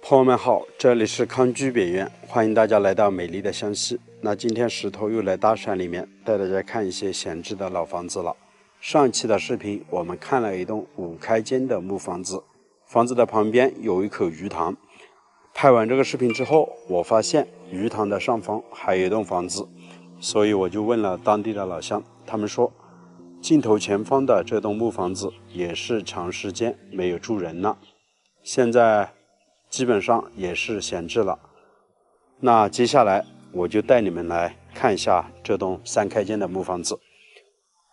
朋友们好，这里是康居北苑，欢迎大家来到美丽的湘西。那今天石头又来大山里面带大家看一些闲置的老房子了。上期的视频我们看了一栋5开间的木房子，房子的旁边有一口鱼塘。拍完这个视频之后，我发现鱼塘的上方还有一栋房子，所以我就问了当地的老乡，他们说镜头前方的这栋木房子也是长时间没有住人了，现在基本上也是闲置了。那接下来我就带你们来看一下这栋3开间的木房子。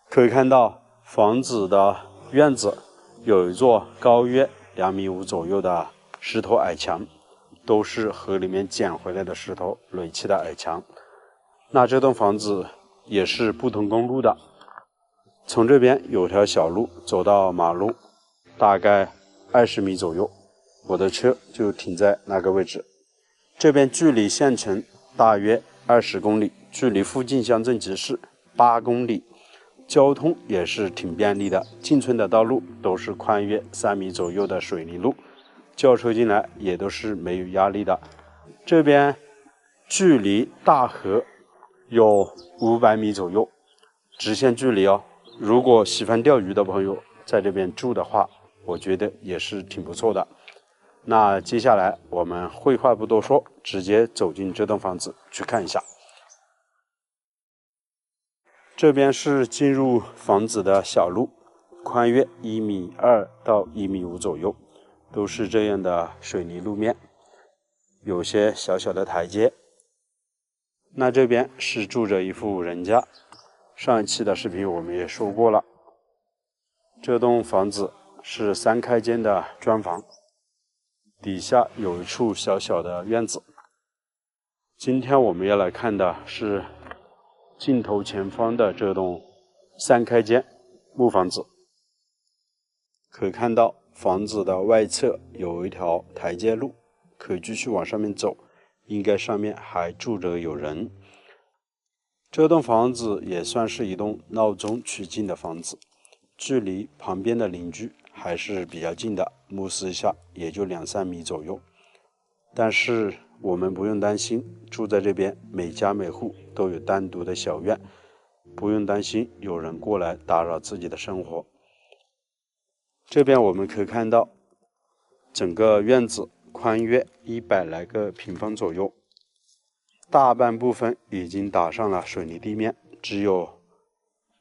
可以看到房子的院子有一座高约2.5米左右的石头矮墙，都是河里面捡回来的石头垒起的矮墙。那这栋房子也是不通公路的，从这边有条小路走到马路大概20米左右，我的车就停在那个位置。这边距离县城大约20公里，距离附近乡镇集市8公里，交通也是挺便利的。进村的道路都是宽约3米左右的水泥路，轿车进来也都是没有压力的。这边距离大河有500米左右，直线距离哦。如果喜欢钓鱼的朋友在这边住的话，我觉得也是挺不错的。那接下来我们废话不多说，直接走进这栋房子去看一下。这边是进入房子的小路，宽约1.2米到1.5米左右，都是这样的水泥路面，有些小小的台阶。那这边是住着一户人家，上一期的视频我们也说过了，这栋房子是3开间的砖房，底下有一处小小的院子。今天我们要来看的是镜头前方的这栋3开间木房子。可以看到房子的外侧有一条台阶路，可以继续往上面走，应该上面还住着有人。这栋房子也算是一栋闹中取静的房子，距离旁边的邻居还是比较近的，目视一下也就2-3米左右。但是我们不用担心，住在这边每家每户都有单独的小院，不用担心有人过来打扰自己的生活。这边我们可以看到整个院子宽约100来个平方左右，大半部分已经打上了水泥地面，只有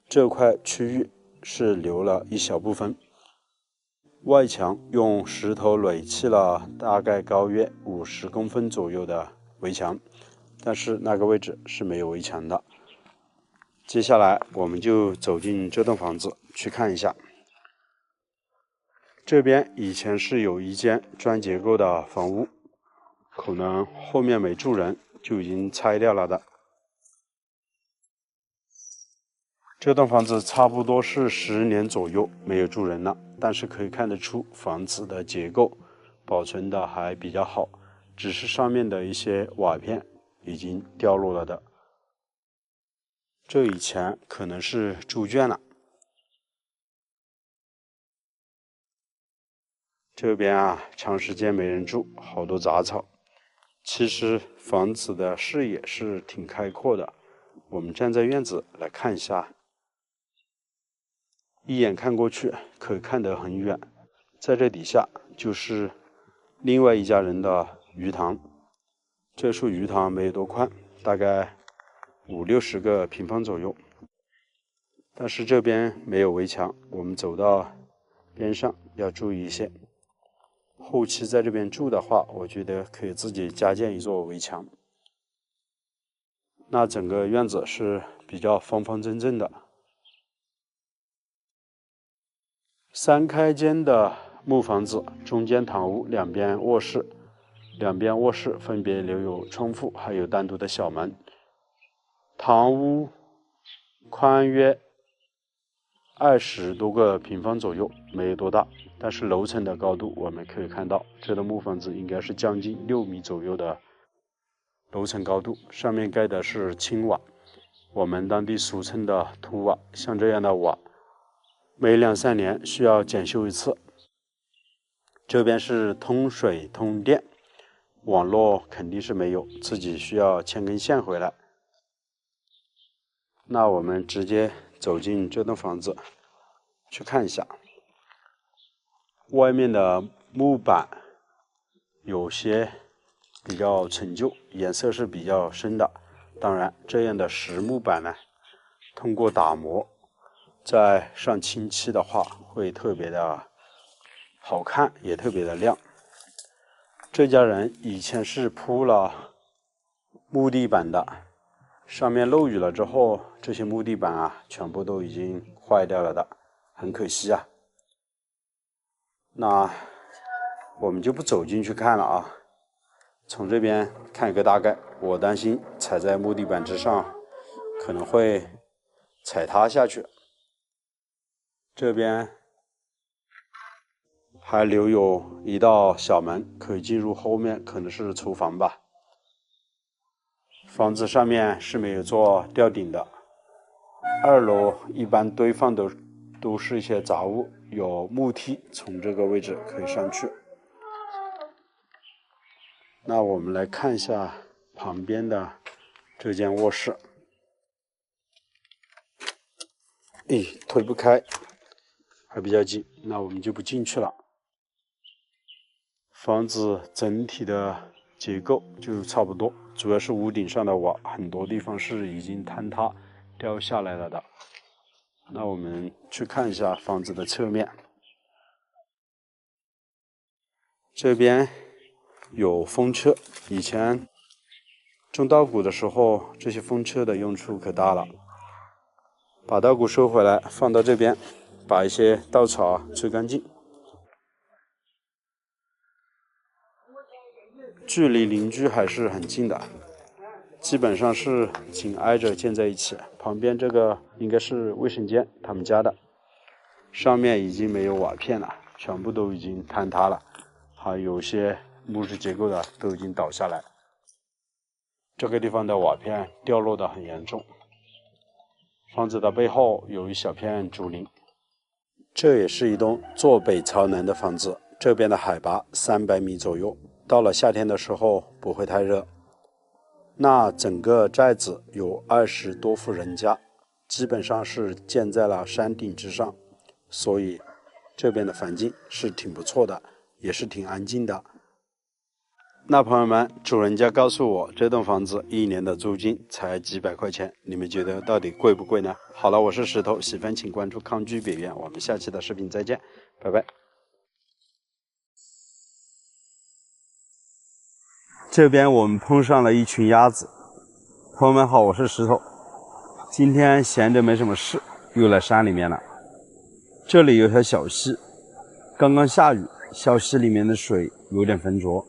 这块区域是留了一小部分。外墙用石头垒砌了大概高约50公分左右的围墙，但是那个位置是没有围墙的。接下来我们就走进这栋房子去看一下。这边以前是有一间砖结构的房屋，可能后面没住人就已经拆掉了的。这栋房子差不多是10年左右没有住人了，但是可以看得出房子的结构保存的还比较好，只是上面的一些瓦片已经掉落了的。这以前可能是猪圈了。这边啊，长时间没人住，好多杂草。其实房子的视野是挺开阔的，我们站在院子来看一下，一眼看过去可以看得很远，在这底下就是另外一家人的鱼塘。这处鱼塘没有多宽，大概50-60个平方左右，但是这边没有围墙，我们走到边上要注意一些。后期在这边住的话，我觉得可以自己加建一座围墙。那整个院子是比较方方正正的。3开间的木房子，中间堂屋，两边卧室，两边卧室分别留有窗户，还有单独的小门。堂屋宽约20多个平方左右，没有多大，但是楼层的高度我们可以看到，这栋木房子应该是将近6米左右的楼层高度，上面盖的是青瓦，我们当地俗称的土瓦。像这样的瓦每2-3年需要检修一次。这边是通水通电，网络肯定是没有，自己需要牵根线回来。那我们直接走进这栋房子去看一下。外面的木板有些比较陈旧，颜色是比较深的。当然，这样的实木板呢，通过打磨，再上清漆的话，会特别的好看，也特别的亮。这家人以前是铺了木地板的，上面漏雨了之后，这些木地板啊，全部都已经坏掉了的，很可惜啊。那我们就不走进去看了啊，从这边看一个大概。我担心踩在木地板之上，可能会踩塌下去。这边还留有一道小门，可以进入后面，可能是厨房吧。房子上面是没有做吊顶的。2楼一般堆放的都是一些杂物，有木梯从这个位置可以上去。那我们来看一下旁边的这间卧室。推不开，还比较紧，那我们就不进去了。房子整体的结构就差不多，主要是屋顶上的瓦，很多地方是已经坍塌掉下来了的。那我们去看一下房子的侧面。这边有风车，以前种稻谷的时候，这些风车的用处可大了。把稻谷收回来，放到这边，把一些稻草吹干净。距离邻居还是很近的，基本上是紧挨着建在一起。旁边这个应该是卫生间，他们家的，上面已经没有瓦片了，全部都已经坍塌了，还有些木质结构的都已经倒下来。这个地方的瓦片掉落的很严重。房子的背后有一小片竹林。这也是一栋坐北朝南的房子，这边的海拔300米左右，到了夏天的时候不会太热。那整个寨子有20多户人家，基本上是建在了山顶之上，所以这边的环境是挺不错的，也是挺安静的。那朋友们，主人家告诉我，这栋房子1年的租金才几百块钱，你们觉得到底贵不贵呢？好了，我是石头，喜欢请关注康居北苑，我们下期的视频再见，拜拜。这边我们碰上了一群鸭子。朋友们好，我是石头，今天闲着没什么事，又来山里面了。这里有条小溪，刚刚下雨，小溪里面的水有点浑浊，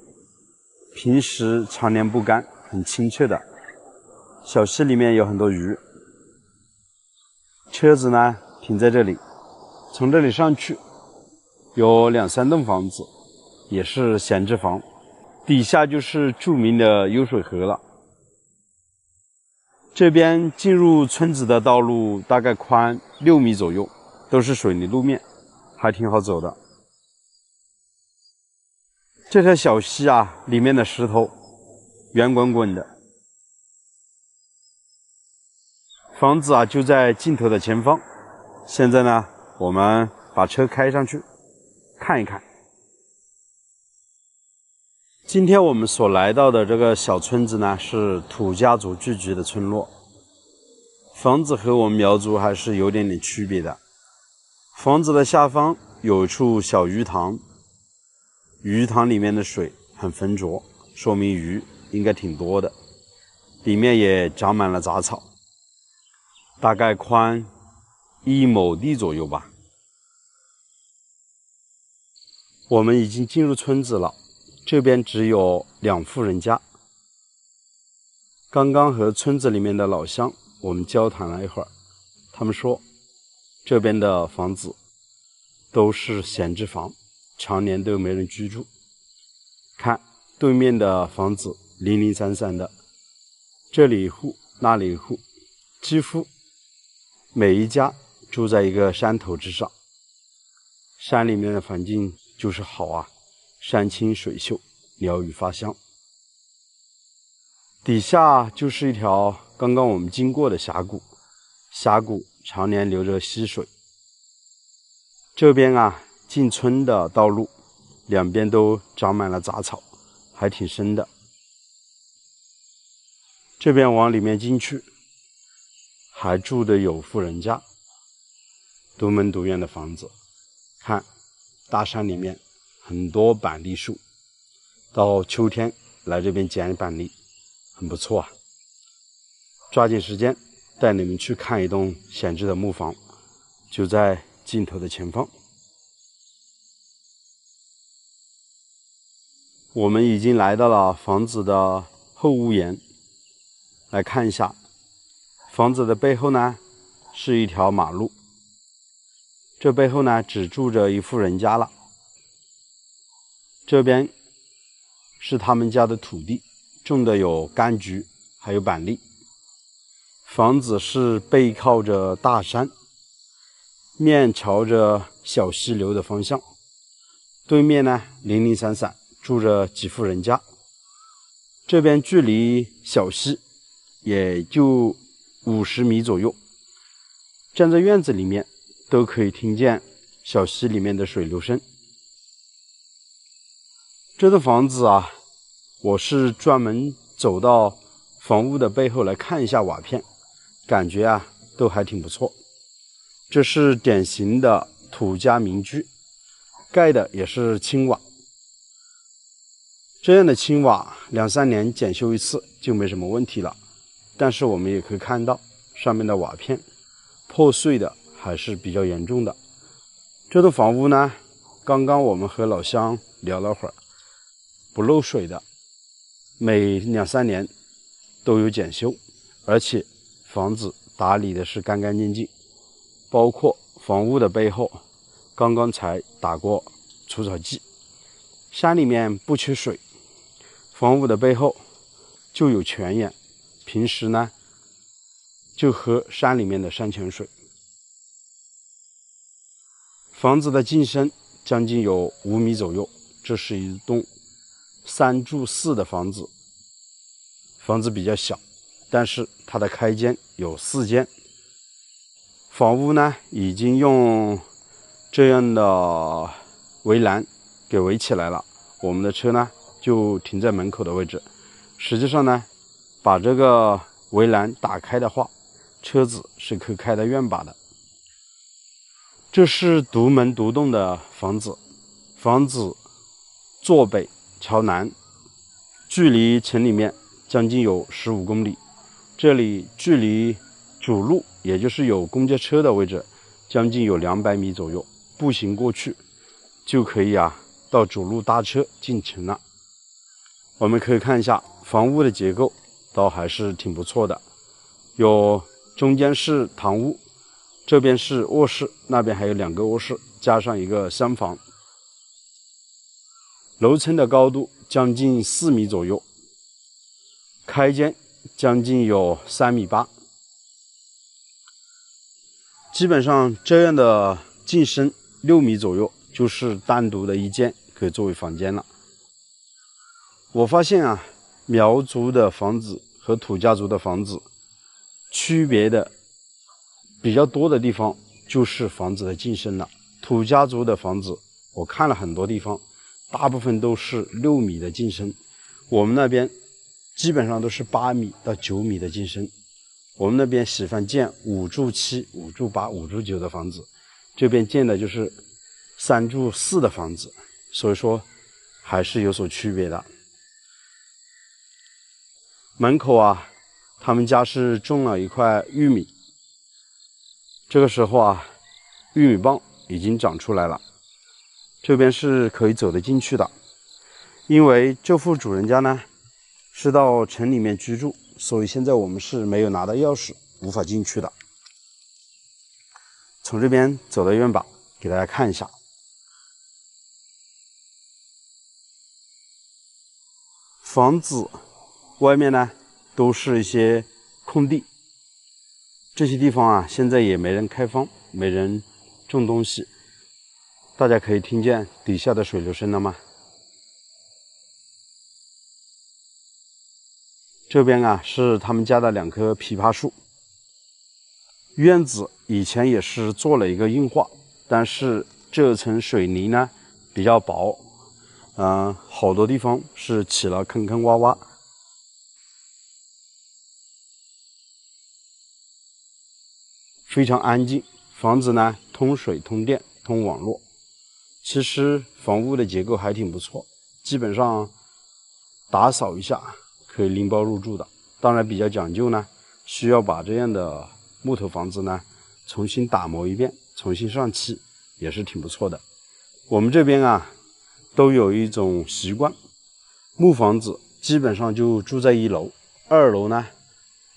平时常年不干，很清澈的。小溪里面有很多鱼。车子呢停在这里，从这里上去有2、3栋房子，也是闲置房，底下就是著名的幽水河了。这边进入村子的道路大概宽6米左右，都是水泥路面，还挺好走的。这条小溪啊，里面的石头圆滚滚的。房子啊就在尽头的前方。现在呢，我们把车开上去看一看。今天我们所来到的这个小村子呢，是土家族聚居的村落。房子和我们苗族还是有点区别的。房子的下方有一处小鱼塘，鱼塘里面的水很浑浊，说明鱼应该挺多的，里面也长满了杂草，大概宽1亩地左右吧。我们已经进入村子了，这边只有2户人家。刚刚和村子里面的老乡我们交谈了一会儿，他们说这边的房子都是闲置房，常年都没人居住。看对面的房子零零散散的，这里一户那里一户，几乎每一家住在一个山头之上。山里面的环境就是好啊，山清水秀，鸟语发香。底下就是一条刚刚我们经过的峡谷，峡谷常年流着溪水。这边啊，进村的道路两边都长满了杂草，还挺深的。这边往里面进去，还住的有户人家，独门独院的房子。看，大山里面很多板栗树，到秋天来这边捡板栗，很不错啊。抓紧时间带你们去看一栋闲置的木房，就在镜头的前方。我们已经来到了房子的后屋檐，来看一下，房子的背后呢是一条马路，这背后呢只住着一户人家了。这边是他们家的土地，种的有柑橘，还有板栗。房子是背靠着大山，面朝着小溪流的方向，对面呢零零散散住着几户人家。这边距离小溪也就50米左右，站在院子里面都可以听见小溪里面的水流声。这栋房子啊，我是专门走到房屋的背后来看一下瓦片，感觉啊都还挺不错。这是典型的土家民居，盖的也是青瓦。这样的青瓦2-3年检修一次就没什么问题了，但是我们也可以看到上面的瓦片破碎的还是比较严重的。这栋房屋呢，刚刚我们和老乡聊了会儿，不漏水的，每2-3年都有检修，而且房子打理的是干干净净，包括房屋的背后刚刚才打过除草剂。山里面不缺水，房屋的背后就有泉眼，平时呢就喝山里面的山泉水。房子的进深将近有5米左右，这是一栋3住4的房子，房子比较小，但是它的开间有4间。房屋呢已经用这样的围栏给围起来了，我们的车呢就停在门口的位置。实际上呢，把这个围栏打开的话，车子是可以开到院坝的。这是独门独栋的房子，房子坐北朝南，距离城里面将近有15公里。这里距离主路，也就是有公交车的位置，将近有200米左右，步行过去就可以啊到主路搭车进城了。我们可以看一下房屋的结构，倒还是挺不错的，有中间是堂屋，这边是卧室，那边还有2个卧室，加上一个厢房。楼层的高度将近4米左右，开间将近有3.8米。基本上这样的进深6米左右，就是单独的一间可以作为房间了。我发现啊，苗族的房子和土家族的房子区别的比较多的地方就是房子的进深了。土家族的房子我看了很多地方，大部分都是6米的进深，我们那边基本上都是8米到9米的进深。我们那边喜欢建5住7、5住8、5住9的房子，这边建的就是3住4的房子，所以说还是有所区别的。门口啊，他们家是种了一块玉米，这个时候啊，玉米棒已经长出来了，这边是可以走得进去的。因为这户主人家呢是到城里面居住，所以现在我们是没有拿到钥匙，无法进去的。从这边走到院坝，给大家看一下。房子外面呢都是一些空地，这些地方啊现在也没人开荒，没人种东西。大家可以听见底下的水流声了吗？这边啊是他们家的2棵枇杷树。院子以前也是做了一个硬化，但是这层水泥呢比较薄，好多地方是起了坑坑洼洼。非常安静，房子呢通水、通电、通网络。其实房屋的结构还挺不错，基本上打扫一下可以拎包入住的。当然比较讲究呢，需要把这样的木头房子呢重新打磨一遍，重新上漆，也是挺不错的。我们这边啊都有一种习惯，木房子基本上就住在1楼，2楼呢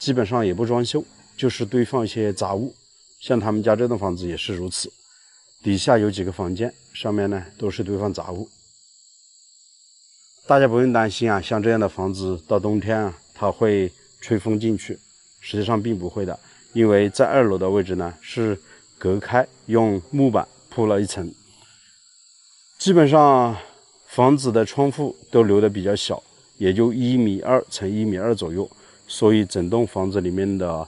基本上也不装修，就是堆放一些杂物。像他们家这栋房子也是如此，底下有几个房间，上面呢都是堆放杂物。大家不用担心啊，像这样的房子到冬天啊它会吹风进去，实际上并不会的，因为在2楼的位置呢是隔开，用木板铺了一层。基本上房子的窗户都留得比较小，也就1.2米乘1.2米左右，所以整栋房子里面的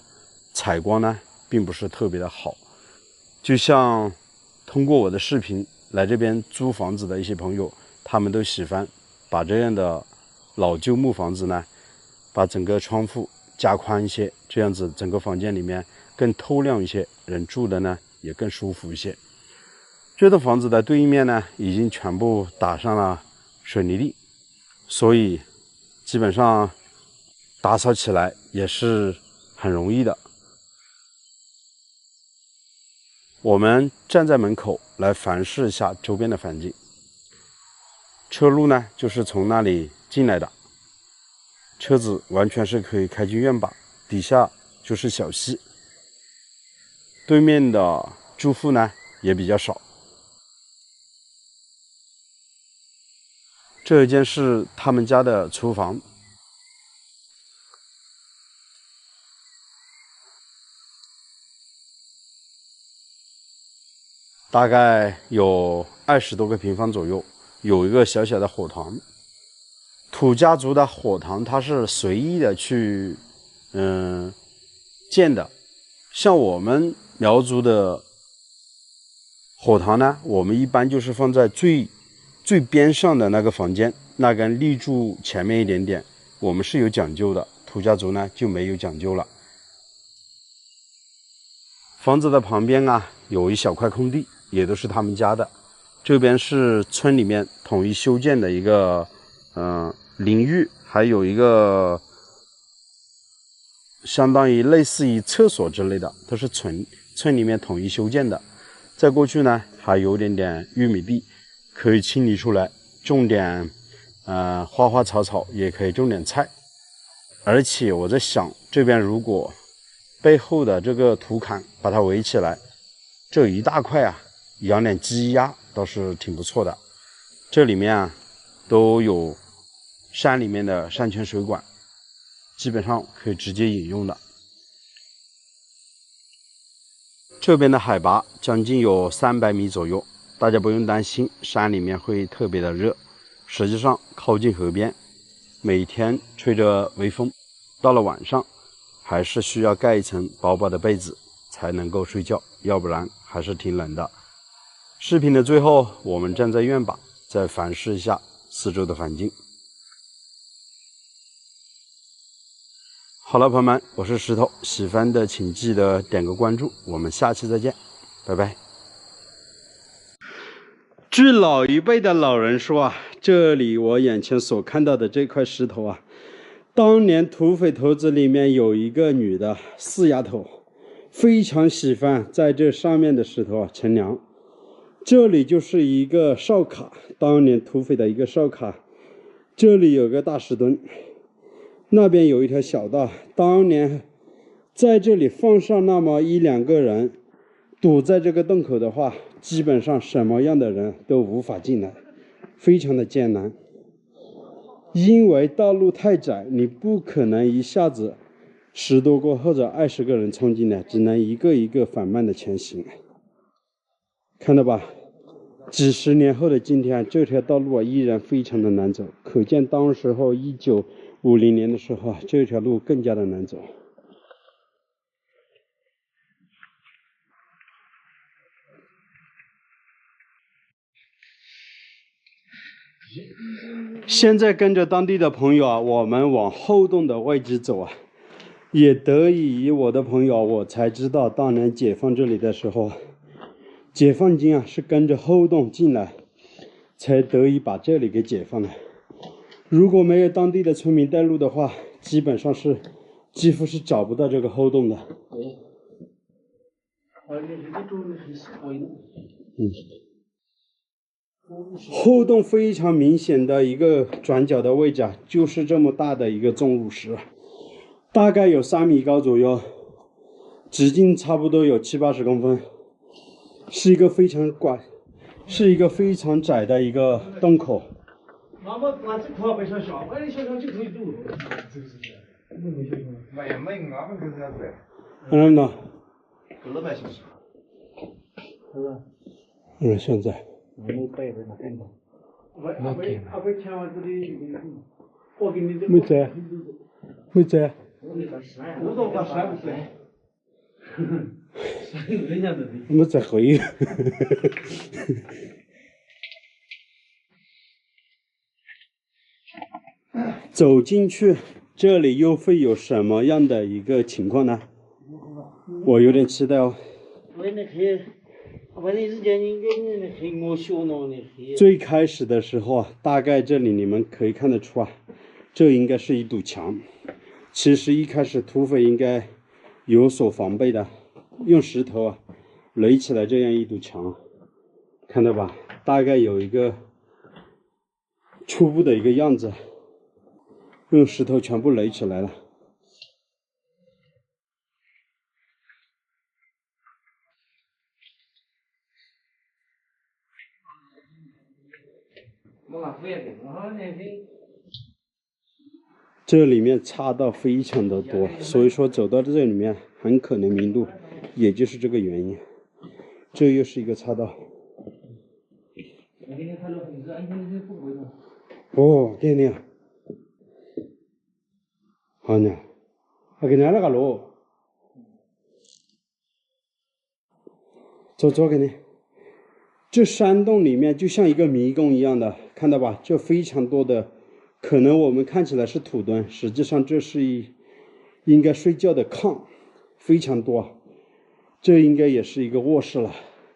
采光呢并不是特别的好。就像通过我的视频来这边租房子的一些朋友，他们都喜欢把这样的老旧木房子呢把整个窗户加宽一些，这样子整个房间里面更透亮一些，人住的呢也更舒服一些。这栋房子的对面呢已经全部打上了水泥地，所以基本上打扫起来也是很容易的。我们站在门口来环视一下周边的环境。车路呢就是从那里进来的，车子完全是可以开进院坝，底下就是小溪。对面的住户呢也比较少。这一间是他们家的厨房。大概有20多个平方左右，有一个小小的火塘。土家族的火塘它是随意的去建的，像我们苗族的火塘呢，我们一般就是放在最边上的那个房间，那根立柱前面一点点，我们是有讲究的，土家族呢就没有讲究了。房子的旁边啊有一小块空地，也都是他们家的。这边是村里面统一修建的一个淋浴，还有一个相当于类似于厕所之类的，都是村里面统一修建的。再过去呢还有点玉米地可以清理出来，种点花花草草，也可以种点菜。而且我在想，这边如果背后的这个土坎把它围起来，这一大块啊养点鸡鸭倒是挺不错的。这里面啊都有山里面的山泉水管，基本上可以直接饮用的。这边的海拔将近有300米左右，大家不用担心山里面会特别的热，实际上靠近河边，每天吹着微风，到了晚上还是需要盖一层薄薄的被子才能够睡觉，要不然还是挺冷的。视频的最后，我们站在院坝再环视一下四周的环境。好了，朋友们，我是石头，喜欢的请记得点个关注，我们下期再见，拜拜。据老一辈的老人说啊，这里我眼前所看到的这块石头啊，当年土匪头子里面有一个女的四丫头，非常喜欢在这上面的石头啊乘凉。这里就是一个哨卡，当年土匪的一个哨卡。这里有个大石墩，那边有一条小道，当年在这里放上那么1-2个人，堵在这个洞口的话，基本上什么样的人都无法进来，非常的艰难。因为道路太窄，你不可能一下子10多个或者20个人冲进来，只能一个一个缓慢的前行。看到吧，几十年后的今天，这条道路啊依然非常的难走，可见当时候1950年的时候啊，这条路更加的难走。现在跟着当地的朋友啊，我们往后洞的位置走啊，也得益于我的朋友，我才知道当年解放这里的时候，解放军啊是跟着后洞进来，才得以把这里给解放了。如果没有当地的村民带路的话，基本上是几乎是找不到这个后洞的。后洞非常明显的一个转角的位置啊，就是这么大的一个钟乳石，大概有3米高左右，直径差不多有70-80公分，是一个非常窄的一个洞口。现在。没在。没在回。走进去，这里又会有什么样的一个情况呢？我有点期待哦。最开始的时候啊，大概这里你们可以看得出啊，这应该是一堵墙。其实一开始土匪应该有所防备的，用石头啊垒起来这样一堵墙，看到吧？大概有一个初步的一个样子，用石头全部垒起来了。这里面岔道非常的多，所以说走到这里面很可能迷路，也就是这个原因。这又是一个岔道。哦，对呢。好呢，还给那个路，走给你。这山洞里面就像一个迷宫一样的，看到吧？这非常多的，可能我们看起来是土墩，实际上这是应该睡觉的炕，非常多。这应该也是一个卧室了，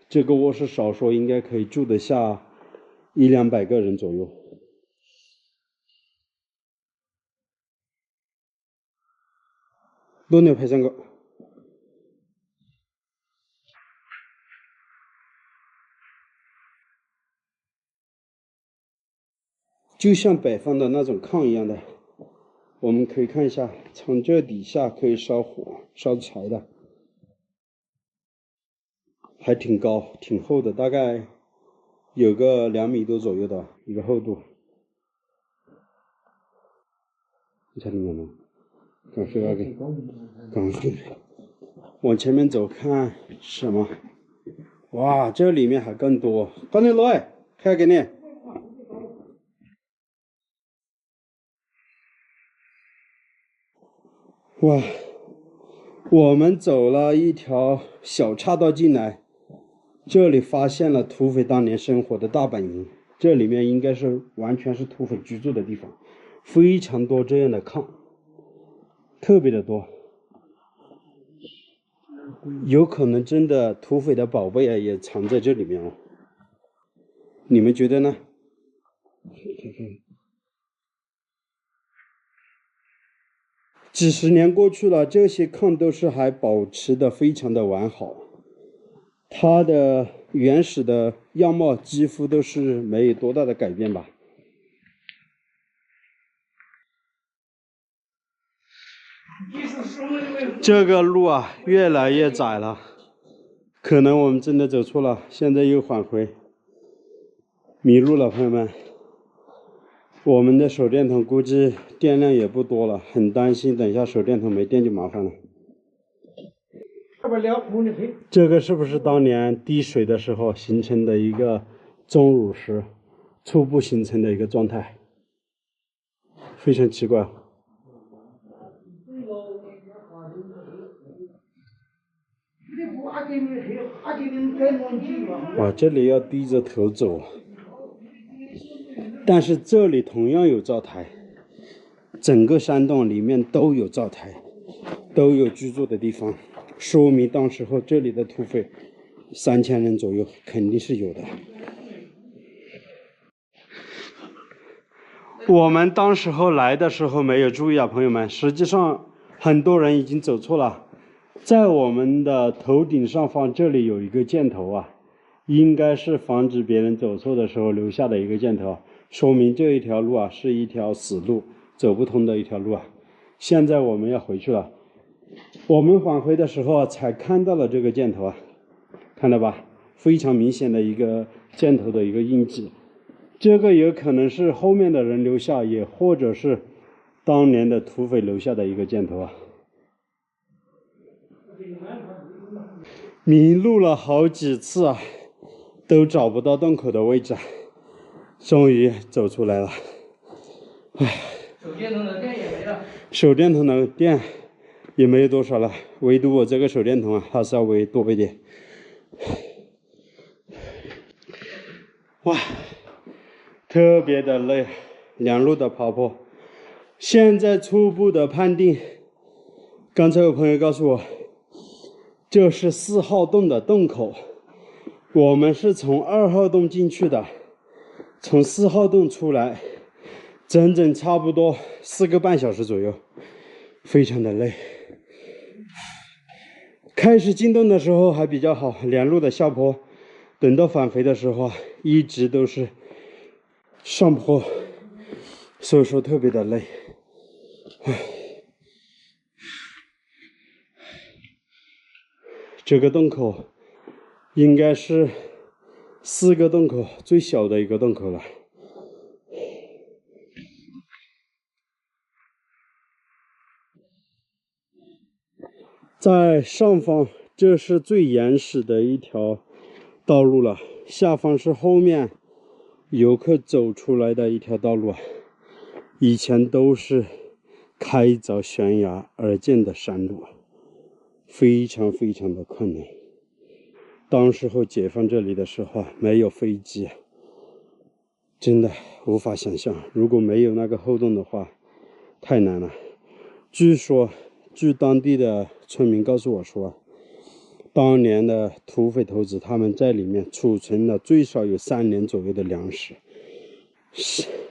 这个卧室少说应该可以住得下100-200个人左右。多牛拍3个。就像北方的那种炕一样的，我们可以看一下，从这底下可以烧火、烧柴的，还挺高、挺厚的，大概有个2米多左右的一个厚度。你看里面吗？刚睡那个，刚睡。往前面走看什么？哇，这里面还更多。赶紧来，开给你。哇，我们走了一条小岔道进来，这里发现了土匪当年生活的大本营，这里面应该是完全是土匪居住的地方，非常多这样的炕，特别的多，有可能真的土匪的宝贝啊也藏在这里面哦，你们觉得呢？几十年过去了，这些炕都是还保持的非常的完好，它的原始的样貌几乎都是没有多大的改变吧。这个路啊越来越窄了，可能我们真的走错了，现在又返回，迷路了，朋友们。我们的手电筒估计电量也不多了，很担心等一下手电筒没电就麻烦了。这个是不是当年滴水的时候形成的一个钟乳石初步形成的一个状态，非常奇怪。哇，这里要低着头走，但是这里同样有灶台，整个山洞里面都有灶台，都有居住的地方，说明当时候这里的土匪3000人左右肯定是有的。我们当时候来的时候没有注意啊，朋友们，实际上很多人已经走错了。在我们的头顶上方这里有一个箭头啊，应该是防止别人走错的时候留下的一个箭头，说明这一条路啊是一条死路，走不通的一条路啊。现在我们要回去了，我们返回的时候啊才看到了这个箭头啊，看到吧？非常明显的一个箭头的一个印记。这个有可能是后面的人留下，也或者是当年的土匪留下的一个箭头啊。迷路了好几次啊，都找不到洞口的位置，终于走出来了。唉，手电筒的电也没了。手电筒的电也没有多少了，唯独我这个手电筒啊，它稍微多一点。哇，特别的累，2路的爬坡。现在初步的判定，刚才有朋友告诉我，这是4号洞的洞口，我们是从2号洞进去的，从4号洞出来，整整差不多4个半小时左右，非常的累。开始进洞的时候还比较好，2路的下坡，等到返回的时候啊，一直都是上坡，所以说特别的累。这个洞口应该是4个洞口最小的一个洞口了。在上方，这是最原始的一条道路了，下方是后面游客走出来的一条道路啊。以前都是开凿悬崖而建的山路，非常非常的困难。当时候解放这里的时候没有飞机，真的无法想象，如果没有那个后洞的话，太难了。据当地的村民告诉我说，当年的土匪头子他们在里面储存了最少有3年左右的粮食，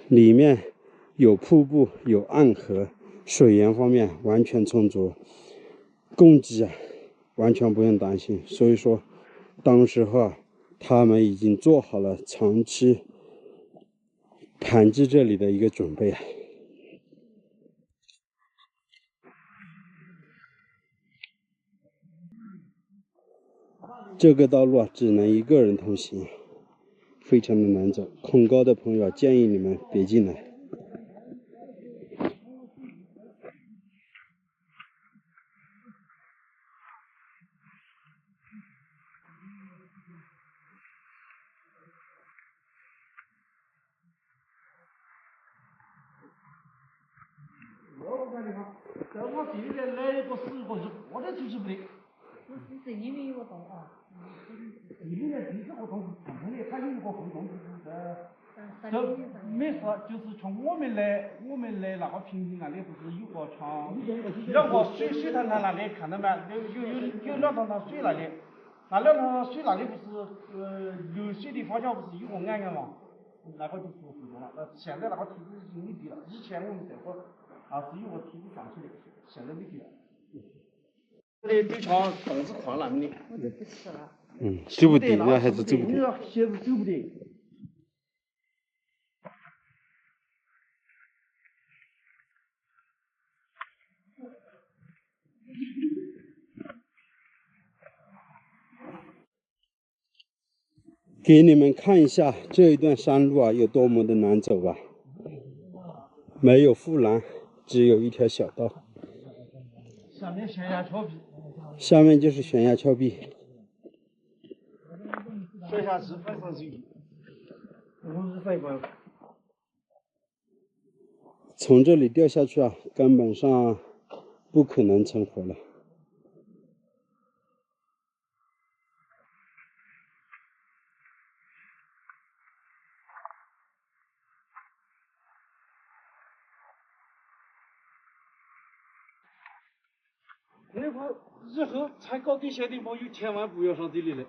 里面有瀑布，有暗河，水源方面完全充足，供给完全不用担心。所以说当时候他们已经做好了长期盘踞这里的一个准备。这个道路只能1个人通行，非常的难走，恐高的朋友建议你们别进来。在我这边来个10个人，我都出去不得。这里面有个洞啊。这里面第4个洞是碰的，它有一个后洞，这没事，就是从我们来那个平顶那里不是有个像2个水潭那里看到没？有2塘水那里，那2塘水那里不是流水的方向不是有个矮嘛？那个就是后洞了。那现在那个梯子已经没地了，以前我们这会是有个梯子上去的，现在没地了。这里就像洞子矿那么的。我就不吃了。走不得那还是走不得。鞋子走不得。给你们看一下这一段山路有多么的难走吧，没有护栏，只有一条小道。下面悬崖峭壁。下面就是悬崖峭壁。摔下去非常容易。50岁吧。从这里掉下去啊，根本上不可能成活了。那块日后才搞这些地方，有千万不要上这里来。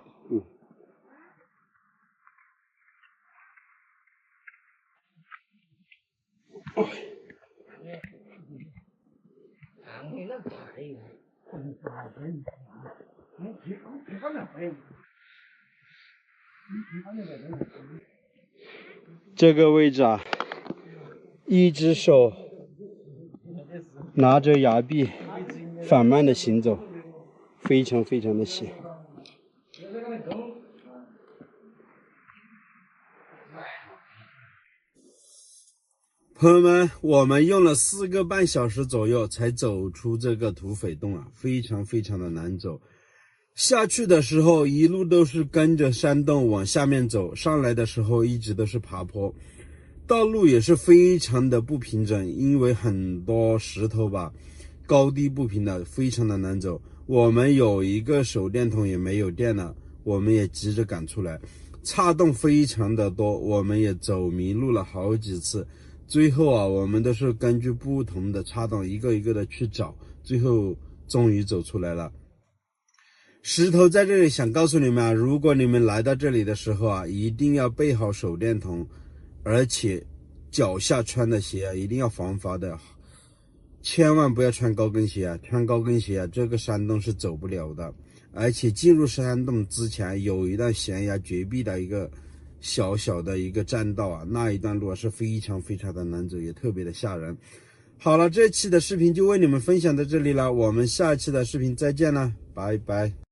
这个位置啊，一只手拿着崖壁，缓慢的行走，非常非常的险。朋友们，我们用了4个半小时左右才走出这个土匪洞啊，非常非常的难走。下去的时候一路都是跟着山洞往下面走，上来的时候一直都是爬坡，道路也是非常的不平整，因为很多石头吧，高低不平的，非常的难走。我们有一个手电筒也没有电了，我们也急着赶出来，岔洞非常的多，我们也走迷路了好几次。最后啊，我们都是根据不同的岔洞一个一个的去找，最后终于走出来了。石头在这里想告诉你们啊，如果你们来到这里的时候啊，一定要备好手电筒，而且脚下穿的鞋啊一定要防滑的，千万不要穿高跟鞋啊，穿高跟鞋啊这个山洞是走不了的。而且进入山洞之前有一段悬崖绝壁的一个小小的一个栈道啊，那一段路是非常非常的难走，也特别的吓人。好了，这期的视频就为你们分享到这里了，我们下期的视频再见了，拜拜。